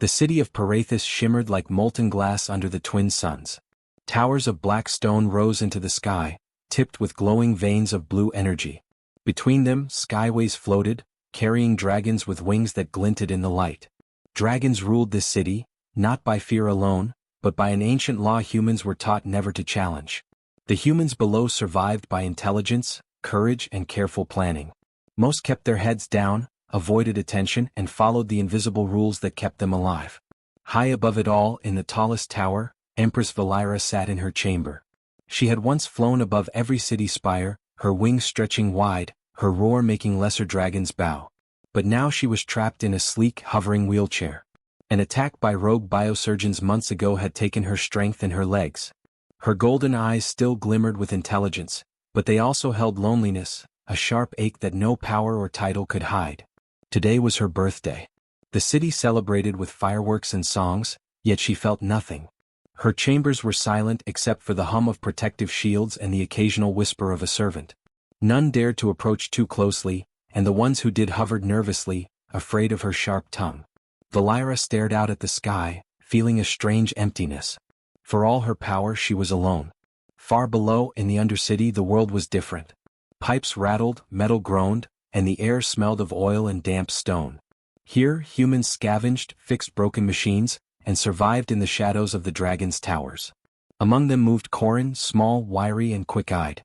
The city of Parathis shimmered like molten glass under the twin suns. Towers of black stone rose into the sky, tipped with glowing veins of blue energy. Between them, skyways floated, carrying dragons with wings that glinted in the light. Dragons ruled this city, not by fear alone, but by an ancient law humans were taught never to challenge. The humans below survived by intelligence, courage, and careful planning. Most kept their heads down, avoided attention, and followed the invisible rules that kept them alive. High above it all, in the tallest tower, Empress Valira sat in her chamber. She had once flown above every city spire, her wings stretching wide, her roar making lesser dragons bow. But now she was trapped in a sleek, hovering wheelchair. An attack by rogue biosurgeons months ago had taken her strength and her legs. Her golden eyes still glimmered with intelligence, but they also held loneliness, a sharp ache that no power or title could hide. Today was her birthday. The city celebrated with fireworks and songs, yet she felt nothing. Her chambers were silent except for the hum of protective shields and the occasional whisper of a servant. None dared to approach too closely, and the ones who did hovered nervously, afraid of her sharp tongue. Valira stared out at the sky, feeling a strange emptiness. For all her power, she was alone. Far below, in the Undercity, the world was different. Pipes rattled, metal groaned, and the air smelled of oil and damp stone. Here, humans scavenged, fixed broken machines, and survived in the shadows of the dragon's towers. Among them moved Corin, small, wiry, and quick-eyed.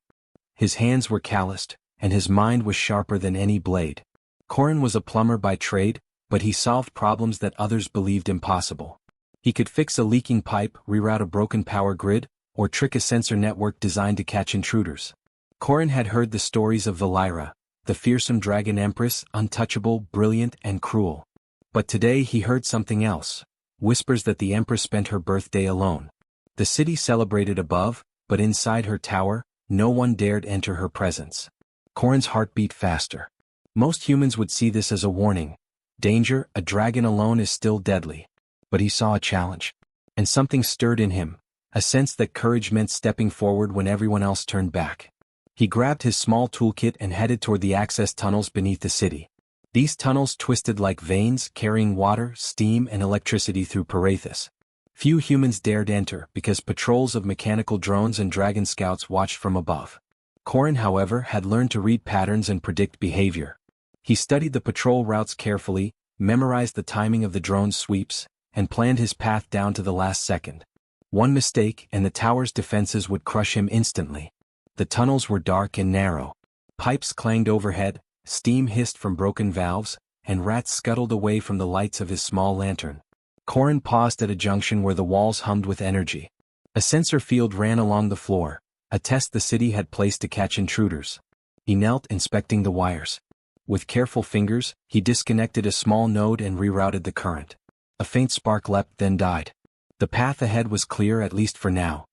His hands were calloused, and his mind was sharper than any blade. Corin was a plumber by trade, but he solved problems that others believed impossible. He could fix a leaking pipe, reroute a broken power grid, or trick a sensor network designed to catch intruders. Corin had heard the stories of Valira, the fearsome dragon empress, untouchable, brilliant, and cruel. But today he heard something else, whispers that the empress spent her birthday alone. The city celebrated above, but inside her tower, no one dared enter her presence. Corin's heart beat faster. Most humans would see this as a warning. Danger, a dragon alone is still deadly. But he saw a challenge. And something stirred in him, a sense that courage meant stepping forward when everyone else turned back. He grabbed his small toolkit and headed toward the access tunnels beneath the city. These tunnels twisted like veins, carrying water, steam, and electricity through Parathis. Few humans dared enter because patrols of mechanical drones and dragon scouts watched from above. Corin, however, had learned to read patterns and predict behavior. He studied the patrol routes carefully, memorized the timing of the drone's sweeps, and planned his path down to the last second. One mistake, and the tower's defenses would crush him instantly. The tunnels were dark and narrow. Pipes clanged overhead, steam hissed from broken valves, and rats scuttled away from the lights of his small lantern. Corin paused at a junction where the walls hummed with energy. A sensor field ran along the floor, a test the city had placed to catch intruders. He knelt, inspecting the wires. With careful fingers, he disconnected a small node and rerouted the current. A faint spark leapt, then died. The path ahead was clear, at least for now.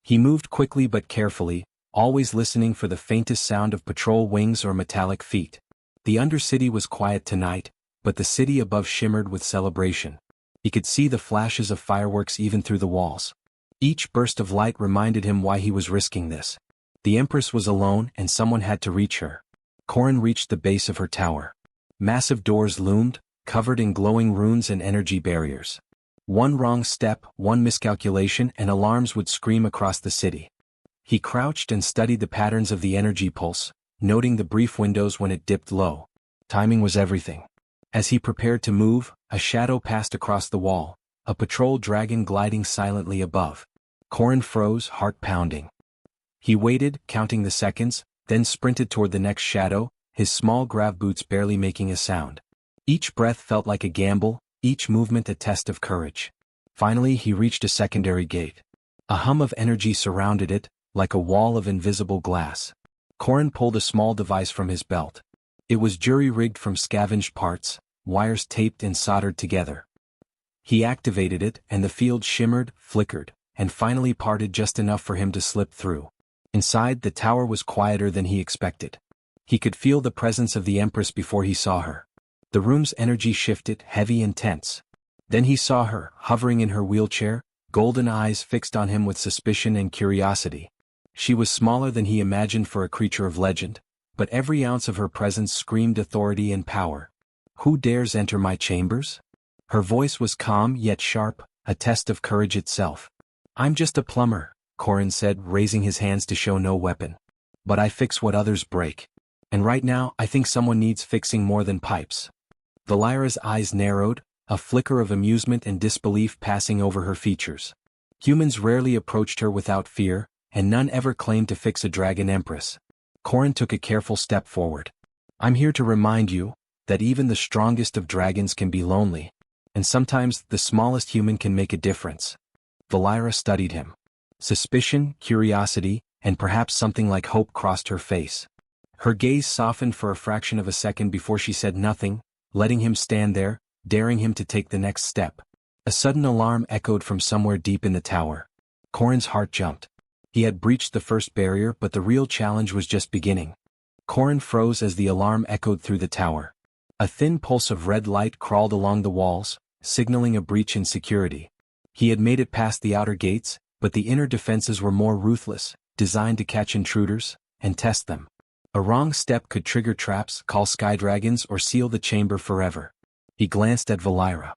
He moved quickly but carefully, always listening for the faintest sound of patrol wings or metallic feet. The Undercity was quiet tonight, but the city above shimmered with celebration. He could see the flashes of fireworks even through the walls. Each burst of light reminded him why he was risking this. The Empress was alone, and someone had to reach her. Corin reached the base of her tower. Massive doors loomed, covered in glowing runes and energy barriers. One wrong step, one miscalculation, and alarms would scream across the city. He crouched and studied the patterns of the energy pulse, noting the brief windows when it dipped low. Timing was everything. As he prepared to move, a shadow passed across the wall, a patrol dragon gliding silently above. Corin froze, heart pounding. He waited, counting the seconds, then sprinted toward the next shadow, his small grav boots barely making a sound. Each breath felt like a gamble, each movement a test of courage. Finally he reached a secondary gate. A hum of energy surrounded it, like a wall of invisible glass. Corin pulled a small device from his belt. It was jury-rigged from scavenged parts, wires taped and soldered together. He activated it, and the field shimmered, flickered, and finally parted just enough for him to slip through. Inside, the tower was quieter than he expected. He could feel the presence of the Empress before he saw her. The room's energy shifted, heavy and tense. Then he saw her, hovering in her wheelchair, golden eyes fixed on him with suspicion and curiosity. She was smaller than he imagined for a creature of legend, but every ounce of her presence screamed authority and power. "Who dares enter my chambers?" Her voice was calm yet sharp, a test of courage itself. "I'm just a plumber," Corin said, raising his hands to show no weapon. "But I fix what others break. And right now I think someone needs fixing more than pipes." Valira's eyes narrowed, a flicker of amusement and disbelief passing over her features. Humans rarely approached her without fear, and none ever claimed to fix a dragon empress. Corin took a careful step forward. "I'm here to remind you that even the strongest of dragons can be lonely, and sometimes the smallest human can make a difference." Valira studied him. Suspicion, curiosity, and perhaps something like hope crossed her face. Her gaze softened for a fraction of a second before she said nothing, letting him stand there, daring him to take the next step. A sudden alarm echoed from somewhere deep in the tower. Corin's heart jumped. He had breached the first barrier, but the real challenge was just beginning. Corin froze as the alarm echoed through the tower. A thin pulse of red light crawled along the walls, signaling a breach in security. He had made it past the outer gates, but the inner defenses were more ruthless, designed to catch intruders and test them. A wrong step could trigger traps, call skydragons, or seal the chamber forever. He glanced at Valira.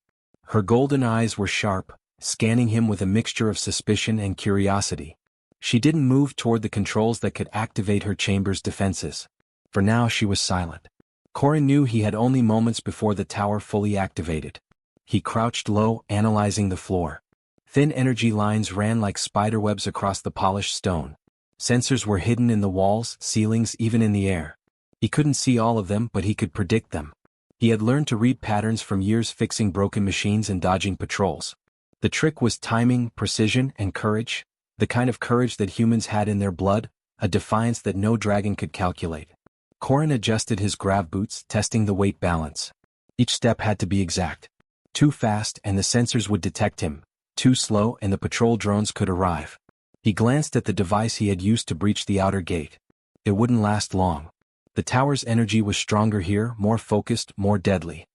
Her golden eyes were sharp, scanning him with a mixture of suspicion and curiosity. She didn't move toward the controls that could activate her chamber's defenses. For now she was silent. Corin knew he had only moments before the tower fully activated. He crouched low, analyzing the floor. Thin energy lines ran like spiderwebs across the polished stone. Sensors were hidden in the walls, ceilings, even in the air. He couldn't see all of them, but he could predict them. He had learned to read patterns from years fixing broken machines and dodging patrols. The trick was timing, precision, and courage, the kind of courage that humans had in their blood, a defiance that no dragon could calculate. Corin adjusted his grav boots, testing the weight balance. Each step had to be exact. Too fast and the sensors would detect him. Too slow and the patrol drones could arrive. He glanced at the device he had used to breach the outer gate. It wouldn't last long. The tower's energy was stronger here, more focused, more deadly.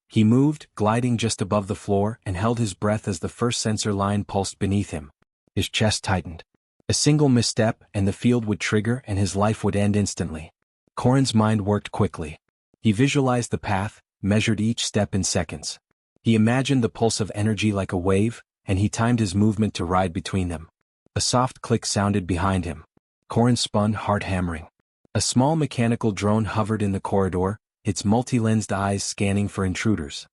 He moved, gliding just above the floor, and held his breath as the first sensor line pulsed beneath him. His chest tightened. A single misstep, and the field would trigger and his life would end instantly. Corin's mind worked quickly. He visualized the path, measured each step in seconds. He imagined the pulse of energy like a wave, and he timed his movement to ride between them. A soft click sounded behind him. Corin spun, heart hammering. A small mechanical drone hovered in the corridor, its multi-lensed eyes scanning for intruders.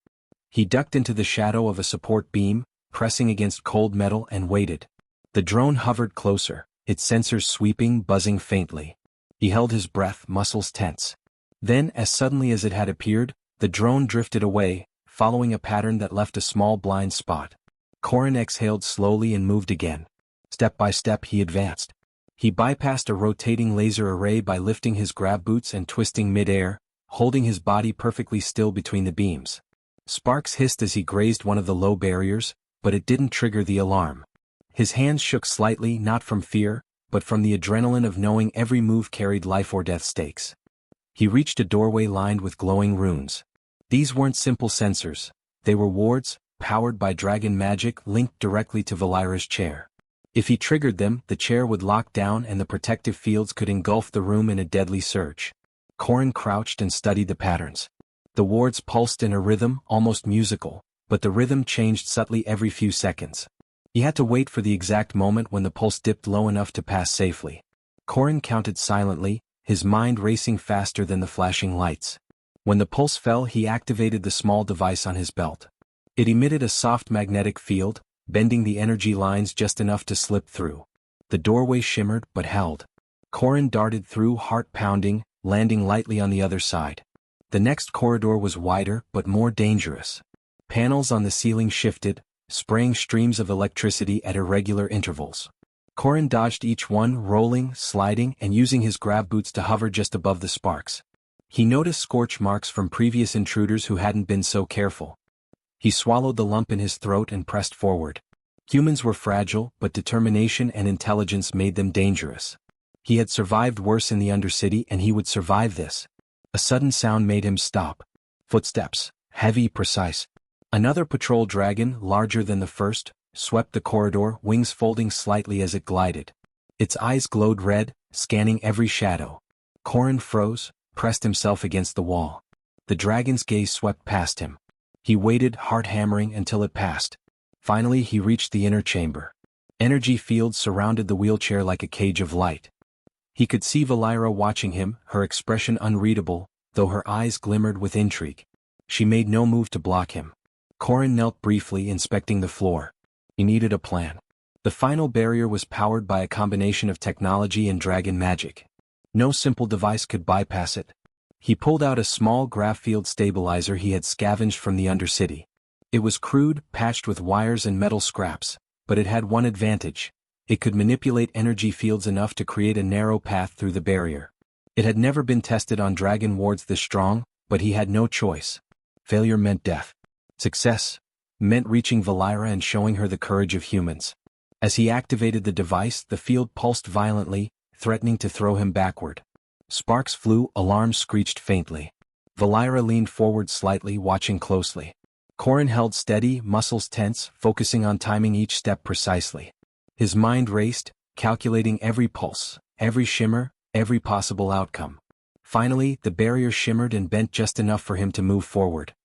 He ducked into the shadow of a support beam, pressing against cold metal, and waited. The drone hovered closer, its sensors sweeping, buzzing faintly. He held his breath, muscles tense. Then, as suddenly as it had appeared, the drone drifted away, following a pattern that left a small blind spot. Corin exhaled slowly and moved again. Step by step he advanced. He bypassed a rotating laser array by lifting his grab boots and twisting mid-air, holding his body perfectly still between the beams. Sparks hissed as he grazed one of the low barriers, but it didn't trigger the alarm. His hands shook slightly, not from fear, but from the adrenaline of knowing every move carried life or death stakes. He reached a doorway lined with glowing runes. These weren't simple sensors. They were wards, powered by dragon magic linked directly to Valira's chair. If he triggered them, the chair would lock down and the protective fields could engulf the room in a deadly surge. Corin crouched and studied the patterns. The wards pulsed in a rhythm, almost musical, but the rhythm changed subtly every few seconds. He had to wait for the exact moment when the pulse dipped low enough to pass safely. Corin counted silently, his mind racing faster than the flashing lights. When the pulse fell, he activated the small device on his belt. It emitted a soft magnetic field, bending the energy lines just enough to slip through. The doorway shimmered but held. Corin darted through, heart pounding, landing lightly on the other side. The next corridor was wider but more dangerous. Panels on the ceiling shifted, spraying streams of electricity at irregular intervals. Corin dodged each one, rolling, sliding, and using his grab boots to hover just above the sparks. He noticed scorch marks from previous intruders who hadn't been so careful. He swallowed the lump in his throat and pressed forward. Humans were fragile, but determination and intelligence made them dangerous. He had survived worse in the Undercity and he would survive this. A sudden sound made him stop. Footsteps, heavy, precise. Another patrol dragon, larger than the first, swept the corridor, wings folding slightly as it glided. Its eyes glowed red, scanning every shadow. Corin froze, pressed himself against the wall. The dragon's gaze swept past him. He waited, heart hammering, until it passed. Finally he reached the inner chamber. Energy fields surrounded the wheelchair like a cage of light. He could see Valira watching him, her expression unreadable, though her eyes glimmered with intrigue. She made no move to block him. Corin knelt briefly, inspecting the floor. He needed a plan. The final barrier was powered by a combination of technology and dragon magic. No simple device could bypass it. He pulled out a small graph field stabilizer he had scavenged from the Undercity. It was crude, patched with wires and metal scraps, but it had one advantage. It could manipulate energy fields enough to create a narrow path through the barrier. It had never been tested on dragon wards this strong, but he had no choice. Failure meant death. Success meant reaching Valira and showing her the courage of humans. As he activated the device, the field pulsed violently, threatening to throw him backward. Sparks flew, alarms screeched faintly. Valira leaned forward slightly, watching closely. Corin held steady, muscles tense, focusing on timing each step precisely. His mind raced, calculating every pulse, every shimmer, every possible outcome. Finally, the barrier shimmered and bent just enough for him to move forward.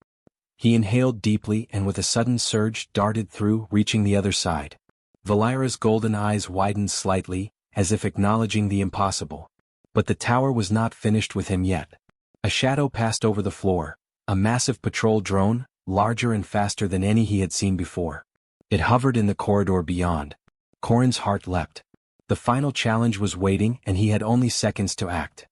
He inhaled deeply and with a sudden surge darted through, reaching the other side. Valira's golden eyes widened slightly, as if acknowledging the impossible. But the tower was not finished with him yet. A shadow passed over the floor, a massive patrol drone, larger and faster than any he had seen before. It hovered in the corridor beyond. Corin's heart leapt. The final challenge was waiting, and he had only seconds to act.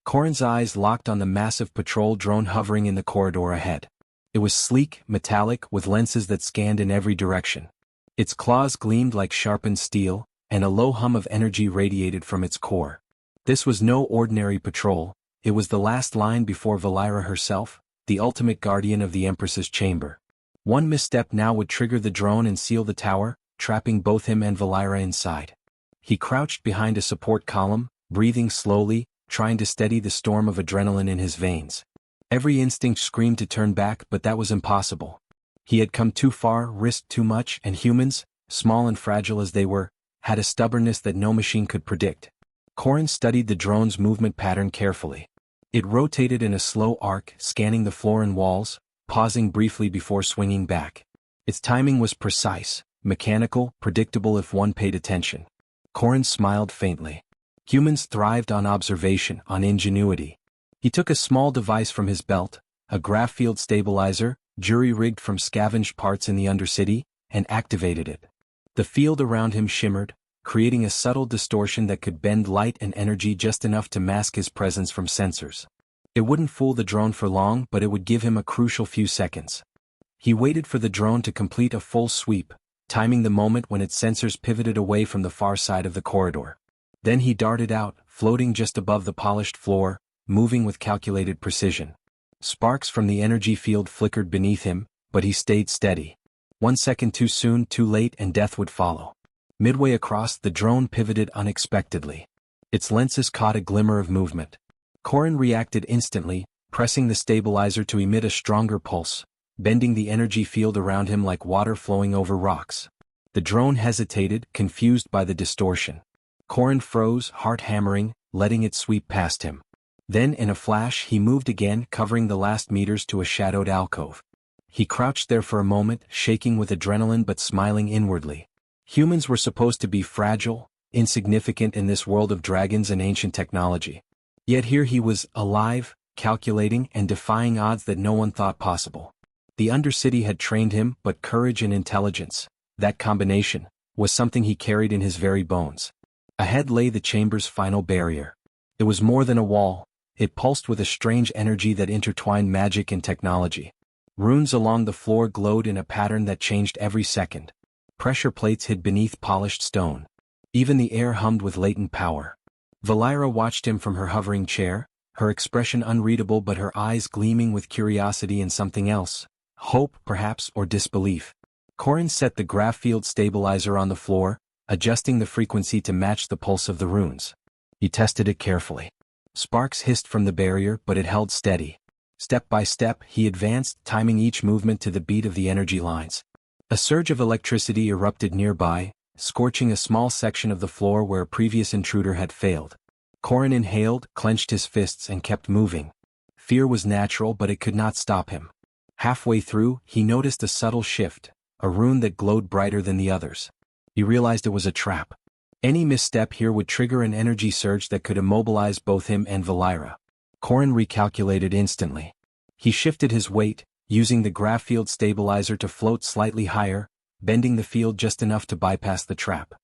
Corin's eyes locked on the massive patrol drone hovering in the corridor ahead. It was sleek, metallic, with lenses that scanned in every direction. Its claws gleamed like sharpened steel, and a low hum of energy radiated from its core. This was no ordinary patrol, it was the last line before Valira herself, the ultimate guardian of the Empress's chamber. One misstep now would trigger the drone and seal the tower, trapping both him and Valira inside. He crouched behind a support column, breathing slowly, trying to steady the storm of adrenaline in his veins. Every instinct screamed to turn back, but that was impossible. He had come too far, risked too much, and humans, small and fragile as they were, had a stubbornness that no machine could predict. Corin studied the drone's movement pattern carefully. It rotated in a slow arc, scanning the floor and walls, pausing briefly before swinging back. Its timing was precise, mechanical, predictable if one paid attention. Corin smiled faintly. Humans thrived on observation, on ingenuity. He took a small device from his belt, a graph field stabilizer, jury-rigged from scavenged parts in the Undercity, and activated it. The field around him shimmered, creating a subtle distortion that could bend light and energy just enough to mask his presence from sensors. It wouldn't fool the drone for long, but it would give him a crucial few seconds. He waited for the drone to complete a full sweep, timing the moment when its sensors pivoted away from the far side of the corridor. Then he darted out, floating just above the polished floor, moving with calculated precision. Sparks from the energy field flickered beneath him, but he stayed steady. 1 second too soon, too late, and death would follow. Midway across, the drone pivoted unexpectedly. Its lenses caught a glimmer of movement. Corin reacted instantly, pressing the stabilizer to emit a stronger pulse, bending the energy field around him like water flowing over rocks. The drone hesitated, confused by the distortion. Corin froze, heart hammering, letting it sweep past him. Then in a flash he moved again, covering the last meters to a shadowed alcove. He crouched there for a moment, shaking with adrenaline but smiling inwardly. Humans were supposed to be fragile, insignificant in this world of dragons and ancient technology. Yet here he was, alive, calculating, and defying odds that no one thought possible. The Undercity had trained him, but courage and intelligence, that combination, was something he carried in his very bones. Ahead lay the chamber's final barrier. It was more than a wall. It pulsed with a strange energy that intertwined magic and technology. Runes along the floor glowed in a pattern that changed every second. Pressure plates hid beneath polished stone. Even the air hummed with latent power. Valira watched him from her hovering chair, her expression unreadable but her eyes gleaming with curiosity and something else. Hope, perhaps, or disbelief. Corin set the graph field stabilizer on the floor, adjusting the frequency to match the pulse of the runes. He tested it carefully. Sparks hissed from the barrier, but it held steady. Step by step, he advanced, timing each movement to the beat of the energy lines. A surge of electricity erupted nearby, scorching a small section of the floor where a previous intruder had failed. Corin inhaled, clenched his fists, and kept moving. Fear was natural, but it could not stop him. Halfway through, he noticed a subtle shift, a rune that glowed brighter than the others. He realized it was a trap. Any misstep here would trigger an energy surge that could immobilize both him and Valira. Corrin recalculated instantly. He shifted his weight, using the graph field stabilizer to float slightly higher, bending the field just enough to bypass the trap.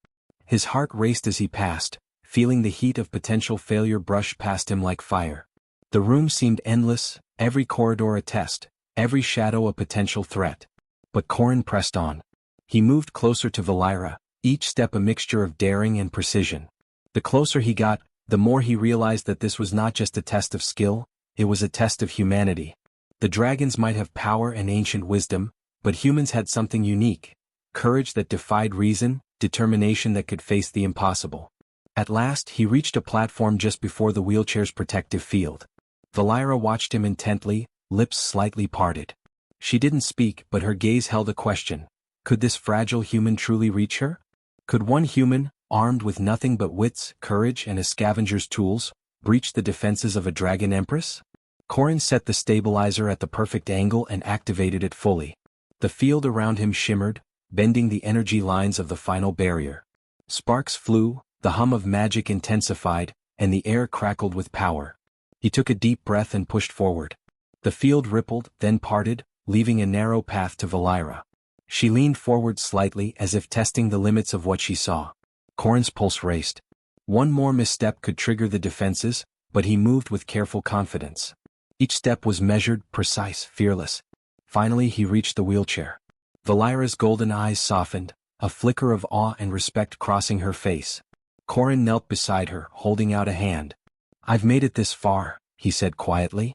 His heart raced as he passed, feeling the heat of potential failure brush past him like fire. The room seemed endless, every corridor a test, every shadow a potential threat. But Corrin pressed on. He moved closer to Valira, each step a mixture of daring and precision. The closer he got, the more he realized that this was not just a test of skill, it was a test of humanity. The dragons might have power and ancient wisdom, but humans had something unique: courage that defied reason, determination that could face the impossible. At last he reached a platform just before the wheelchair's protective field. Valira watched him intently, lips slightly parted. She didn't speak, but her gaze held a question. Could this fragile human truly reach her? Could one human, armed with nothing but wits, courage and a scavenger's tools, breach the defenses of a dragon empress? Corrin set the stabilizer at the perfect angle and activated it fully. The field around him shimmered, bending the energy lines of the final barrier. Sparks flew, the hum of magic intensified, and the air crackled with power. He took a deep breath and pushed forward. The field rippled, then parted, leaving a narrow path to Valira. She leaned forward slightly as if testing the limits of what she saw. Corrin's pulse raced. One more misstep could trigger the defenses, but he moved with careful confidence. Each step was measured, precise, fearless. Finally he reached the wheelchair. Valira's golden eyes softened, a flicker of awe and respect crossing her face. Corrin knelt beside her, holding out a hand. "I've made it this far," he said quietly.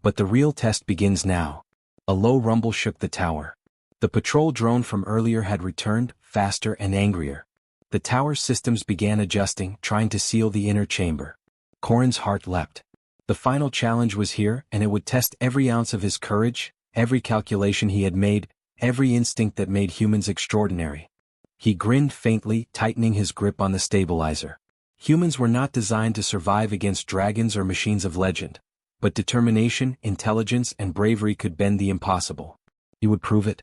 "But the real test begins now." A low rumble shook the tower. The patrol drone from earlier had returned, faster and angrier. The tower's systems began adjusting, trying to seal the inner chamber. Corrin's heart leapt. The final challenge was here, and it would test every ounce of his courage, every calculation he had made, every instinct that made humans extraordinary. He grinned faintly, tightening his grip on the stabilizer. Humans were not designed to survive against dragons or machines of legend, but determination, intelligence and bravery could bend the impossible. He would prove it.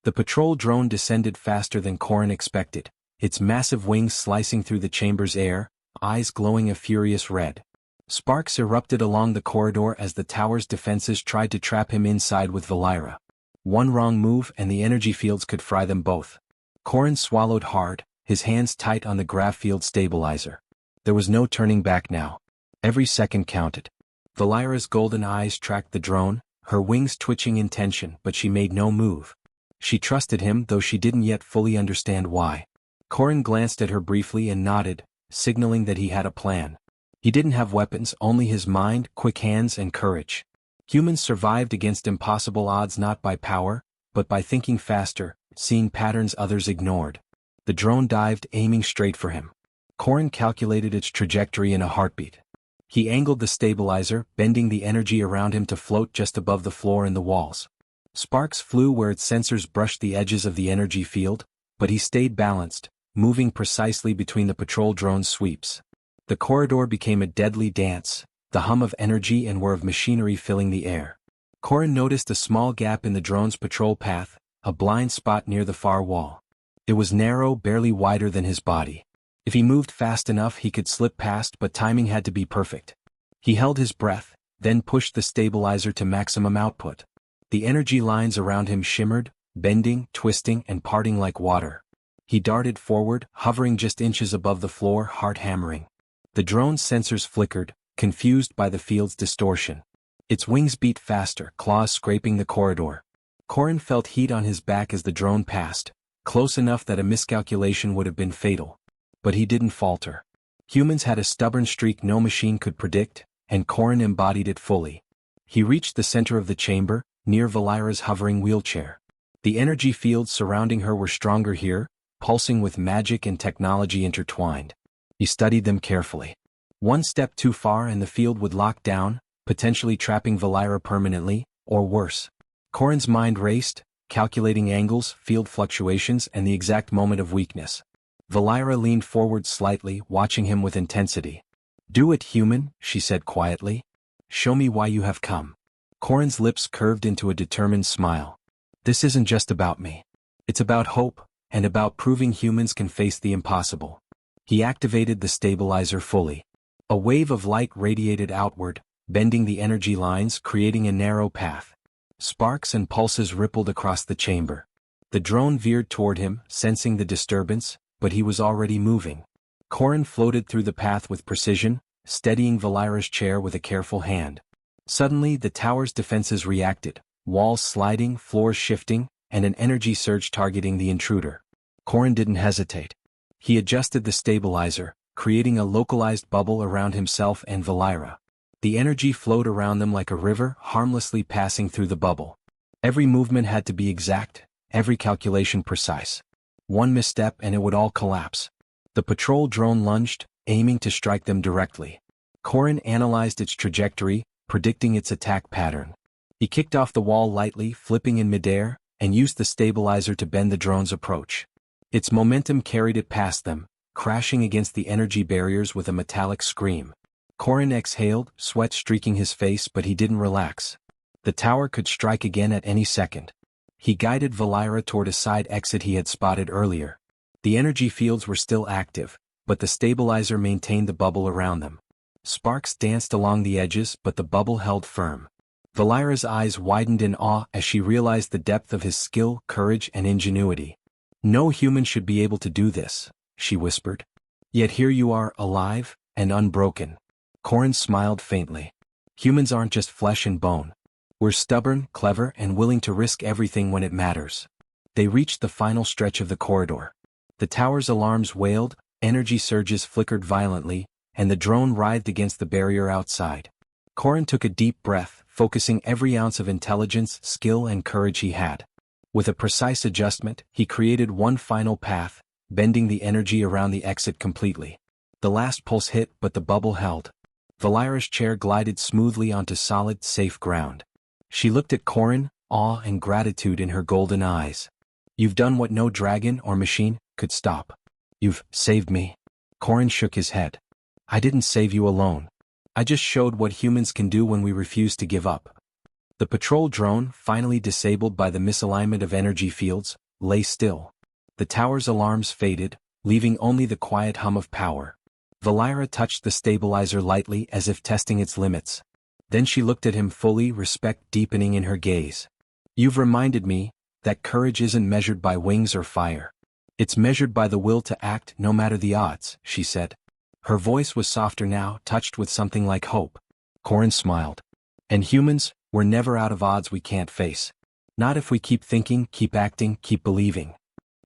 The patrol drone descended faster than Corrin expected, its massive wings slicing through the chamber's air, eyes glowing a furious red. Sparks erupted along the corridor as the tower's defenses tried to trap him inside with Valira. One wrong move and the energy fields could fry them both. Corrin swallowed hard, his hands tight on the graph field stabilizer. There was no turning back now. Every second counted. Valira's golden eyes tracked the drone, her wings twitching in tension, but she made no move. She trusted him, though she didn't yet fully understand why. Corrin glanced at her briefly and nodded, signaling that he had a plan. He didn't have weapons, only his mind, quick hands and courage. Humans survived against impossible odds not by power, but by thinking faster, seeing patterns others ignored. The drone dived, aiming straight for him. Corrin calculated its trajectory in a heartbeat. He angled the stabilizer, bending the energy around him to float just above the floor and the walls. Sparks flew where its sensors brushed the edges of the energy field, but he stayed balanced, moving precisely between the patrol drone's sweeps. The corridor became a deadly dance, the hum of energy and whir of machinery filling the air. Corrin noticed a small gap in the drone's patrol path, a blind spot near the far wall. It was narrow, barely wider than his body. If he moved fast enough he could slip past, but timing had to be perfect. He held his breath, then pushed the stabilizer to maximum output. The energy lines around him shimmered, bending, twisting and parting like water. He darted forward, hovering just inches above the floor, heart hammering. The drone's sensors flickered, confused by the field's distortion. Its wings beat faster, claws scraping the corridor. Corrin felt heat on his back as the drone passed, close enough that a miscalculation would have been fatal. But he didn't falter. Humans had a stubborn streak no machine could predict, and Corrin embodied it fully. He reached the center of the chamber, near Valira's hovering wheelchair. The energy fields surrounding her were stronger here, pulsing with magic and technology intertwined. He studied them carefully. One step too far and the field would lock down, potentially trapping Valira permanently, or worse. Corrin's mind raced, calculating angles, field fluctuations and the exact moment of weakness. Valira leaned forward slightly, watching him with intensity. "Do it, human," she said quietly. "Show me why you have come." Corin's lips curved into a determined smile. This isn't just about me. It's about hope, and about proving humans can face the impossible. He activated the stabilizer fully. A wave of light radiated outward, bending the energy lines, creating a narrow path. Sparks and pulses rippled across the chamber. The drone veered toward him, sensing the disturbance, but he was already moving. Corin floated through the path with precision, steadying Valira's chair with a careful hand. Suddenly, the tower's defenses reacted, walls sliding, floors shifting, and an energy surge targeting the intruder. Corin didn't hesitate. He adjusted the stabilizer, creating a localized bubble around himself and Valira. The energy flowed around them like a river, harmlessly passing through the bubble. Every movement had to be exact, every calculation precise. One misstep and it would all collapse. The patrol drone lunged, aiming to strike them directly. Corin analyzed its trajectory, predicting its attack pattern. He kicked off the wall lightly, flipping in midair, and used the stabilizer to bend the drone's approach. Its momentum carried it past them, crashing against the energy barriers with a metallic scream. Corin exhaled, sweat streaking his face, but he didn't relax. The tower could strike again at any second. He guided Valira toward a side exit he had spotted earlier. The energy fields were still active, but the stabilizer maintained the bubble around them. Sparks danced along the edges, but the bubble held firm. Valira's eyes widened in awe as she realized the depth of his skill, courage, and ingenuity. No human should be able to do this, she whispered. Yet here you are, alive, and unbroken. Corin smiled faintly. Humans aren't just flesh and bone. We're stubborn, clever, and willing to risk everything when it matters. They reached the final stretch of the corridor. The tower's alarms wailed, energy surges flickered violently, and the drone writhed against the barrier outside. Corin took a deep breath, focusing every ounce of intelligence, skill, and courage he had. With a precise adjustment, he created one final path, bending the energy around the exit completely. The last pulse hit, but the bubble held. Valira's chair glided smoothly onto solid, safe ground. She looked at Corin, awe and gratitude in her golden eyes. You've done what no dragon or machine could stop. You've saved me. Corin shook his head. I didn't save you alone. I just showed what humans can do when we refuse to give up. The patrol drone, finally disabled by the misalignment of energy fields, lay still. The tower's alarms faded, leaving only the quiet hum of power. Valira touched the stabilizer lightly as if testing its limits. Then she looked at him fully, respect deepening in her gaze. You've reminded me that courage isn't measured by wings or fire. It's measured by the will to act no matter the odds, she said. Her voice was softer now, touched with something like hope. Corin smiled. And humans, we're never out of odds we can't face. Not if we keep thinking, keep acting, keep believing.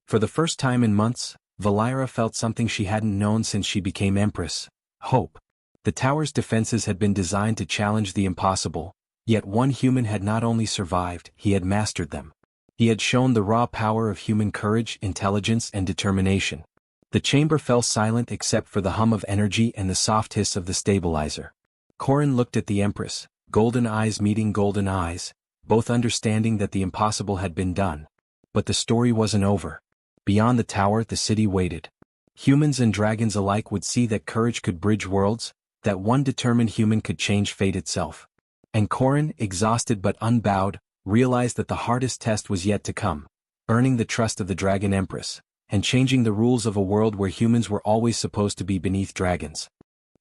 For the first time in months, Valira felt something she hadn't known since she became Empress: hope. The tower's defenses had been designed to challenge the impossible, yet one human had not only survived, he had mastered them. He had shown the raw power of human courage, intelligence, and determination. The chamber fell silent except for the hum of energy and the soft hiss of the stabilizer. Corin looked at the Empress, golden eyes meeting golden eyes, both understanding that the impossible had been done. But the story wasn't over. Beyond the tower, the city waited. Humans and dragons alike would see that courage could bridge worlds, that one determined human could change fate itself. And Corin, exhausted but unbowed, realized that the hardest test was yet to come, earning the trust of the Dragon Empress, and changing the rules of a world where humans were always supposed to be beneath dragons.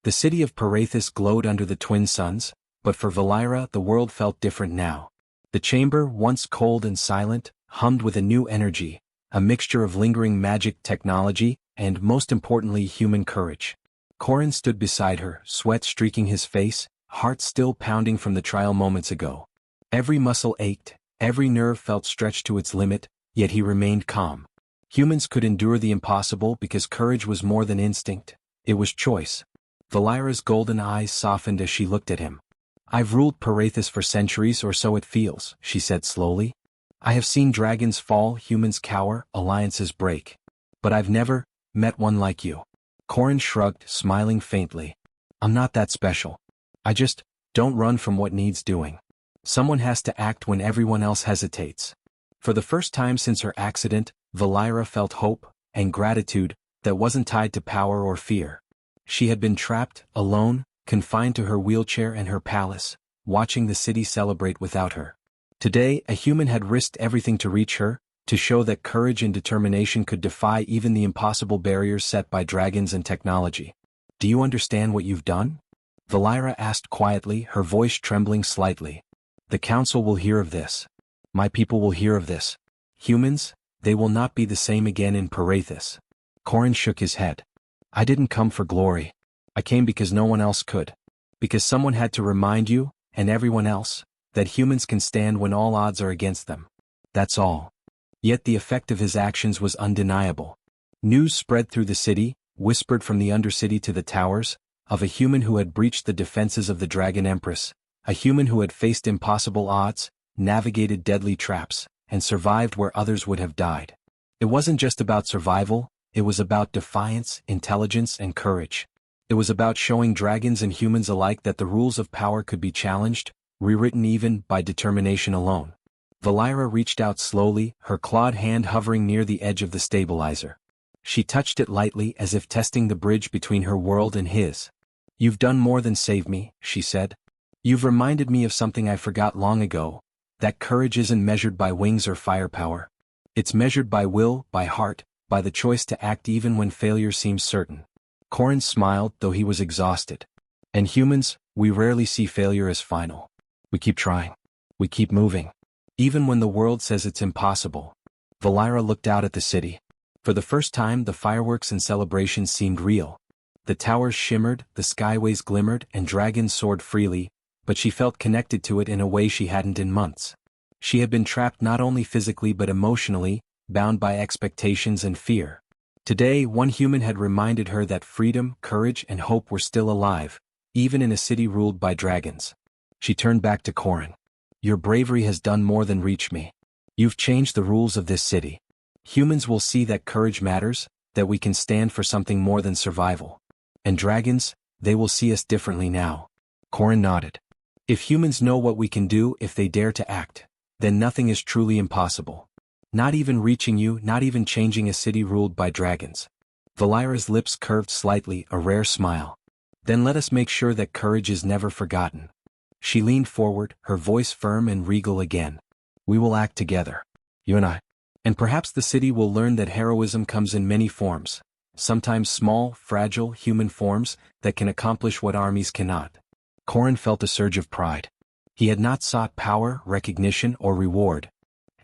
The city of Parathis glowed under the twin suns, but for Valira the world felt different now. The chamber, once cold and silent, hummed with a new energy, a mixture of lingering magic technology, and most importantly human courage. Corin stood beside her, sweat streaking his face, heart still pounding from the trial moments ago. Every muscle ached, every nerve felt stretched to its limit, yet he remained calm. Humans could endure the impossible because courage was more than instinct, it was choice. Valira's golden eyes softened as she looked at him. I've ruled Parathis for centuries, or so it feels, she said slowly. I have seen dragons fall, humans cower, alliances break. But I've never met one like you. Corin shrugged, smiling faintly. I'm not that special. I just don't run from what needs doing. Someone has to act when everyone else hesitates. For the first time since her accident, Valira felt hope and gratitude that wasn't tied to power or fear. She had been trapped, alone, confined to her wheelchair and her palace, watching the city celebrate without her. Today, a human had risked everything to reach her, to show that courage and determination could defy even the impossible barriers set by dragons and technology. Do you understand what you've done? Valira asked quietly, her voice trembling slightly. The council will hear of this. My people will hear of this. Humans, they will not be the same again in Parathis. Corin shook his head. I didn't come for glory. I came because no one else could. Because someone had to remind you, and everyone else, that humans can stand when all odds are against them. That's all. Yet the effect of his actions was undeniable. News spread through the city, whispered from the Undercity to the towers, of a human who had breached the defenses of the Dragon Empress, a human who had faced impossible odds, navigated deadly traps, and survived where others would have died. It wasn't just about survival, it was about defiance, intelligence, and courage. It was about showing dragons and humans alike that the rules of power could be challenged, rewritten even by determination alone. Valira reached out slowly, her clawed hand hovering near the edge of the stabilizer. She touched it lightly as if testing the bridge between her world and his. You've done more than save me, she said. You've reminded me of something I forgot long ago, that courage isn't measured by wings or firepower. It's measured by will, by heart, by the choice to act even when failure seems certain. Corin smiled, though he was exhausted. And humans, we rarely see failure as final. We keep trying. We keep moving. Even when the world says it's impossible. Valira looked out at the city. For the first time, the fireworks and celebrations seemed real. The towers shimmered, the skyways glimmered, and dragons soared freely, but she felt connected to it in a way she hadn't in months. She had been trapped not only physically but emotionally, bound by expectations and fear. Today, one human had reminded her that freedom, courage, and hope were still alive, even in a city ruled by dragons. She turned back to Corin. Your bravery has done more than reach me. You've changed the rules of this city. Humans will see that courage matters, that we can stand for something more than survival. And dragons, they will see us differently now. Corin nodded. If humans know what we can do if they dare to act, then nothing is truly impossible. Not even reaching you, not even changing a city ruled by dragons. Valira's lips curved slightly, a rare smile. Then let us make sure that courage is never forgotten. She leaned forward, her voice firm and regal again. We will act together. You and I. And perhaps the city will learn that heroism comes in many forms, sometimes small, fragile, human forms that can accomplish what armies cannot. Corin felt a surge of pride. He had not sought power, recognition, or reward.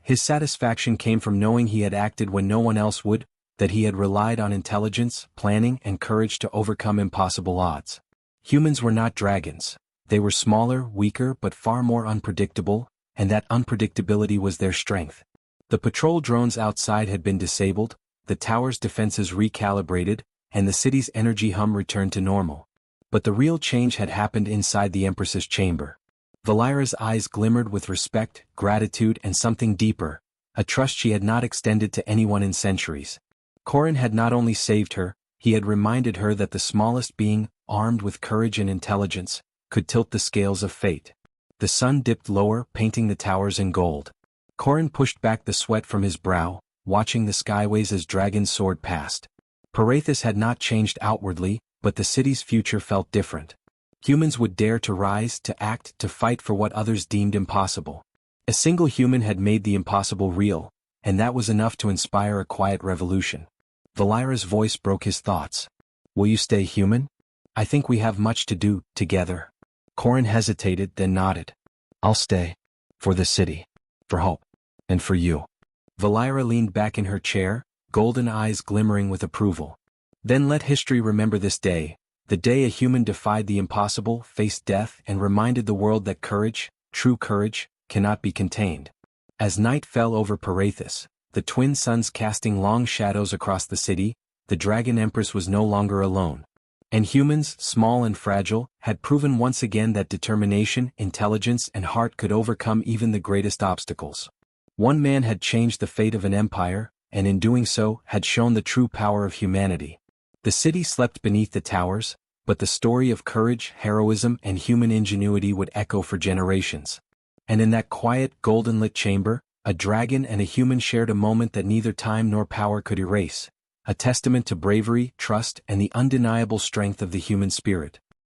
His satisfaction came from knowing he had acted when no one else would, that he had relied on intelligence, planning, and courage to overcome impossible odds. Humans were not dragons. They were smaller, weaker, but far more unpredictable, and that unpredictability was their strength. The patrol drones outside had been disabled, the tower's defenses recalibrated, and the city's energy hum returned to normal. But the real change had happened inside the Empress's chamber. Valira's eyes glimmered with respect, gratitude, and something deeper, a trust she had not extended to anyone in centuries. Corin had not only saved her, he had reminded her that the smallest being, armed with courage and intelligence, could tilt the scales of fate. The sun dipped lower, painting the towers in gold. Corin pushed back the sweat from his brow, watching the skyways as dragons soared past. Parathis had not changed outwardly, but the city's future felt different. Humans would dare to rise, to act, to fight for what others deemed impossible. A single human had made the impossible real, and that was enough to inspire a quiet revolution. Valira's voice broke his thoughts. Will you stay human? I think we have much to do, together. Corin hesitated, then nodded. I'll stay. For the city. For hope. And for you. Valira leaned back in her chair, golden eyes glimmering with approval. Then let history remember this day, the day a human defied the impossible, faced death, and reminded the world that courage, true courage, cannot be contained. As night fell over Parathis, the twin suns casting long shadows across the city, the Dragon Empress was no longer alone. And humans, small and fragile, had proven once again that determination, intelligence, and heart could overcome even the greatest obstacles. One man had changed the fate of an empire, and in doing so, had shown the true power of humanity. The city slept beneath the towers, but the story of courage, heroism, and human ingenuity would echo for generations. And in that quiet, golden-lit chamber, a dragon and a human shared a moment that neither time nor power could erase, a testament to bravery, trust, and the undeniable strength of the human spirit.